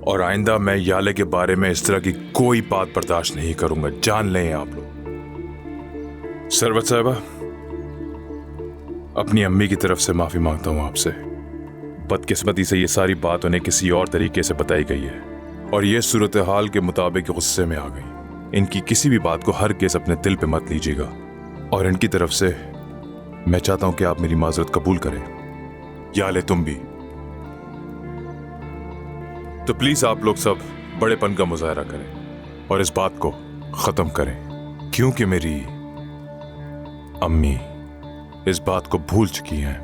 और आइंदा मैं याले के बारे में इस तरह की कोई बात बर्दाश्त नहीं करूंगा, जान लें आप लोग। सरवत साहिबा, अपनी अम्मी की तरफ से माफी मांगता हूं आपसे। बदकिस्मती से ये सारी बात उन्हें किसी और तरीके से बताई गई है और ये सूरत हाल के मुताबिक गुस्से में आ गई। इनकी किसी भी बात को हरगिज़ अपने दिल पे मत लीजिएगा और इनकी तरफ से मैं चाहता हूं कि आप मेरी माजरत कबूल करें। याले तुम भी। तो प्लीज आप लोग सब बड़ेपन का मुजाहरा करें और इस बात को खत्म करें, क्योंकि मेरी अम्मी इस बात को भूल चुकी हैं।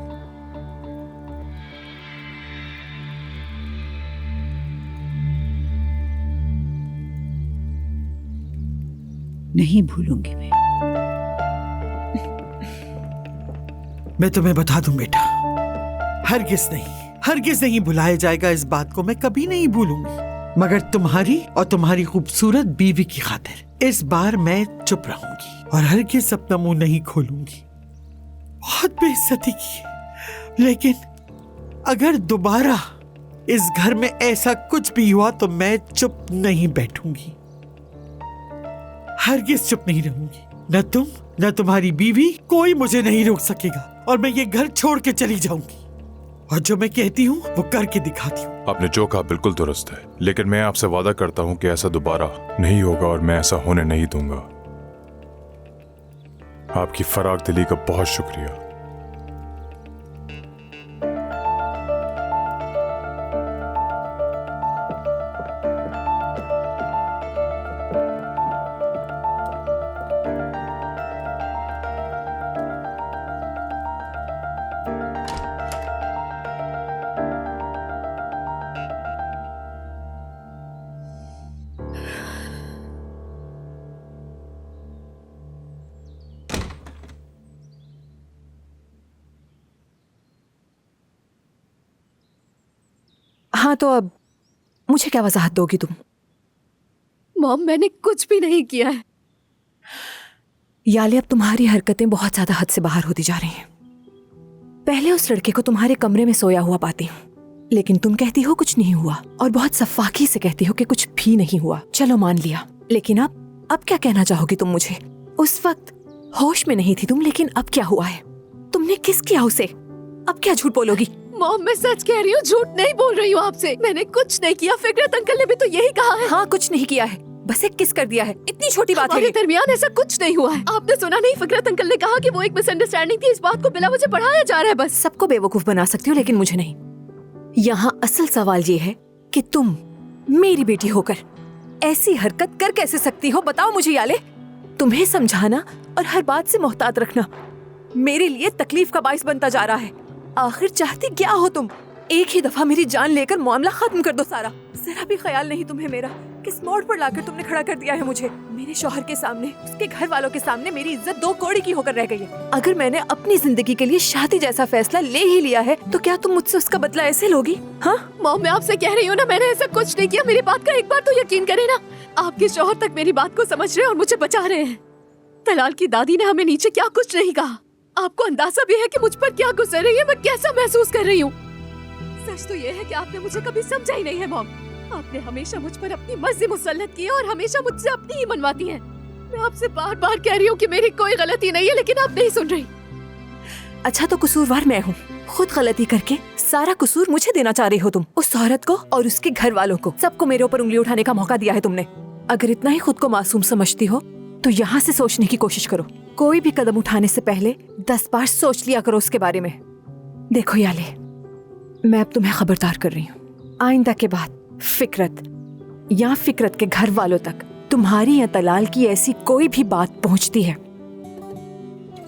नहीं भूलूंगी मैं तुम्हें बता दूं बेटा, हरगिज नहीं भुलाया जाएगा। इस बात को मैं कभी नहीं भूलूंगी, मगर तुम्हारी और तुम्हारी खूबसूरत बीवी की खातिर इस बार मैं चुप रहूंगी और हरगिज अपना मुंह नहीं खोलूंगी। बहुत बेइज्जती की, लेकिन अगर दोबारा इस घर में ऐसा कुछ भी हुआ तो मैं चुप नहीं बैठूंगी, हरगिज चुप नहीं रहूंगी। न तुम न तुम्हारी बीवी, कोई मुझे नहीं रोक सकेगा और मैं ये घर छोड़ के चली जाऊंगी और जो मैं कहती हूँ वो करके दिखाती हूँ। आपने जो कहा बिल्कुल दुरुस्त है, लेकिन मैं आपसे वादा करता हूं कि ऐसा दोबारा नहीं होगा और मैं ऐसा होने नहीं दूंगा। आपकी फराग दिली का बहुत शुक्रिया। हाँ, तो अब मुझे क्या वजाहत दोगी तुम? मॉम, मैंने कुछ भी नहीं किया है। याले, अब तुम्हारी हरकतें बहुत ज्यादा हद से बाहर होती जा रही हैं। पहले उस लड़के को तुम्हारे कमरे में सोया हुआ पाती हूँ, लेकिन तुम कहती हो कुछ नहीं हुआ और बहुत सफाकी से कहती हो कि कुछ भी नहीं हुआ। चलो मान लिया, लेकिन अब क्या कहना चाहोगी तुम मुझे? उस वक्त होश में नहीं थी तुम, लेकिन अब क्या हुआ है? तुमने किस किया उसे? अब क्या झूठ बोलोगी? मॉम, मैं सच कह रही हूँ, झूठ नहीं बोल रही हूँ आपसे। मैंने कुछ नहीं किया। फिकरत अंकल ने भी तो यही कहा है। हाँ, कुछ नहीं किया है, बस एक किस कर दिया है। इतनी छोटी बात है। हमारे दरमियान ऐसा कुछ नहीं हुआ है। आपने सुना नहीं? फिकरत अंकल ने कहा कि वो एक मिसअंडरस्टैंडिंग थी। इस बात को बिला मुझे बढ़ाया जा रहा है बस। सबको बेवकूफ बना सकती हो, लेकिन मुझे नहीं। यहाँ असल सवाल ये है कि तुम मेरी बेटी होकर ऐसी हरकत कर कैसे सकती हो? बताओ मुझे याले। तुम्हें समझाना और हर बात से मोहतात रखना मेरे लिए तकलीफ का बाइस बनता जा रहा है। आखिर चाहती क्या हो तुम? एक ही दफा मेरी जान लेकर मामला खत्म कर दो सारा। जरा भी ख्याल नहीं तुम्हें मेरा? किस मोड़ पर लाकर तुमने खड़ा कर दिया है मुझे। मेरे शौहर के सामने, उसके घर वालों के सामने मेरी इज्जत दो कौड़ी की होकर रह गई है। अगर मैंने अपनी जिंदगी के लिए शादी जैसा फैसला ले ही लिया है तो क्या तुम मुझसे उसका बदला ऐसे लोगी? हाँ मॉम, मैं आपसे कह रही हूँ ना, मैंने ऐसा कुछ नहीं किया। मेरी बात का एक बार तो यकीन करें ना। आपके शौहर तक मेरी बात को समझ रहे हैं और मुझे बचा रहे हैं। तलाल की दादी ने हमें नीचे क्या कुछ नहीं कहा। आपको अंदाजा भी है कि मुझ पर क्या गुजर रही है, मैं कैसा महसूस कर रही हूँ। सच तो ये है कि आपने मुझे कभी समझा ही नहीं है मॉम। आपने हमेशा मुझ पर अपनी मर्जी मुसल्लत की है और हमेशा मुझसे अपनी ही मनवाती हैं। मैं आपसे बार बार कह रही हूँ कि मेरी कोई गलती नहीं है, लेकिन आप नहीं सुन रही। अच्छा, तो कसूरवार मैं हूँ। खुद गलती करके सारा कसूर मुझे देना चाह रही हो तुम। उस औरत को और उसके घर वालों को, सबको मेरे ऊपर उंगली उठाने का मौका दिया है तुमने। अगर इतना ही खुद को मासूम समझती हो तो यहाँ से सोचने की कोशिश करो। कोई भी कदम उठाने से पहले 10 बार सोच लिया करो उसके बारे में। देखो याले, मैं अब तुम्हें खबरदार कर रही हूँ। आइंदा के बाद फिकरत के घर वालों तक तुम्हारी या तलाल की ऐसी कोई भी बात पहुंचती है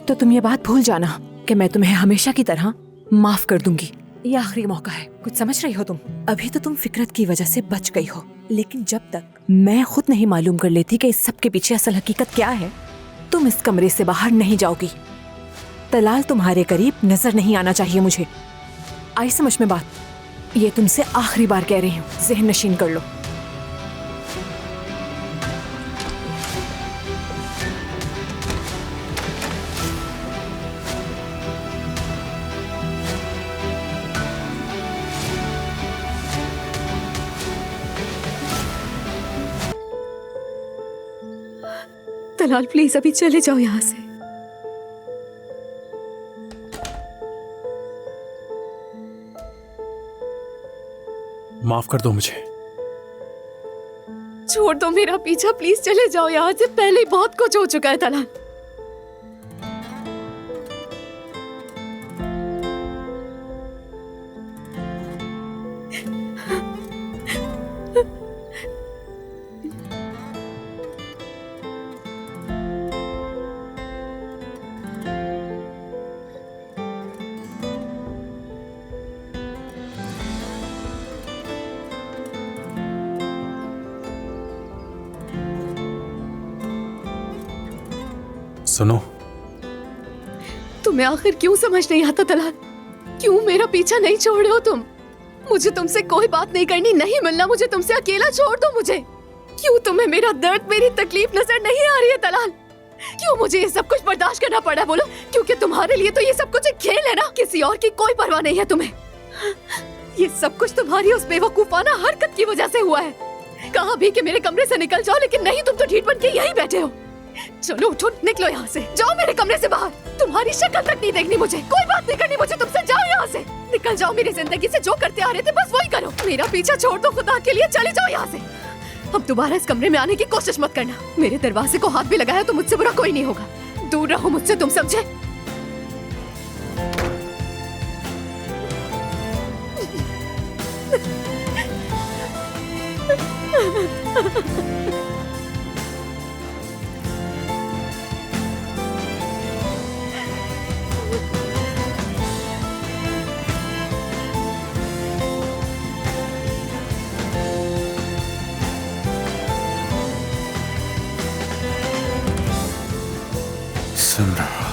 तो तुम ये बात भूल जाना कि मैं तुम्हें हमेशा की तरह माफ कर दूंगी। ये आखिरी मौका है। कुछ समझ रही हो तुम? अभी तो तुम फिकरत की वजह से बच गई हो, लेकिन जब तक मैं खुद नहीं मालूम कर लेती कि इस सब के पीछे असल हकीकत क्या है, तुम इस कमरे से बाहर नहीं जाओगी। तलाल तुम्हारे करीब नजर नहीं आना चाहिए मुझे। आई समझ में बात? ये तुमसे आखिरी बार कह रही हूँ, ज़हन नशीन कर लो। तलाल प्लीज अभी चले जाओ यहाँ से। माफ कर दो मुझे। छोड़ दो मेरा पीछा, प्लीज चले जाओ यहाँ से। पहले ही बहुत कुछ हो चुका है तलाल। सुनो, तुम्हें आखिर क्यों समझ नहीं आता तलाल? क्यों मेरा पीछा नहीं छोड़ रहे हो तुम? मुझे तुमसे कोई बात नहीं करनी, नहीं मिलना मुझे तुमसे, अकेला छोड़ दो मुझे। क्यों तुम्हें मेरा दर्द, मेरी तकलीफ नजर नहीं आ रही है तलाल? क्यों मुझे ये सब कुछ बर्दाश्त करना पड़ा बोलो? क्योंकि तुम्हारे लिए तो ये सब कुछ एक खेल है ना, किसी और की कोई परवाह नहीं है तुम्हें। ये सब कुछ तुम्हारी उस बेवकूफाना हरकत की वजह से हुआ है। कहा भी कि मेरे कमरे से निकल जाओ, लेकिन नहीं, तुम तो ढीठ बन के यहीं बैठे हो। चलो उठो, निकलो यहाँ से, जाओ मेरे कमरे से बाहर। तुम्हारी शक्ल तक नहीं देखनी मुझे, कोई बात नहीं करनी मुझे तुमसे। जाओ यहाँ से, निकल जाओ मेरी जिंदगी से। जो करते आ रहे थे बस वही करो। मेरा पीछा छोड़ दो खुदा के लिए, चले जाओ यहाँ से। अब दोबारा इस कमरे में आने की कोशिश मत करना। मेरे दरवाजे को हाथ भी लगाया तो मुझसे बुरा कोई नहीं होगा। दूर रहो मुझसे, तुम समझे? सिमरन।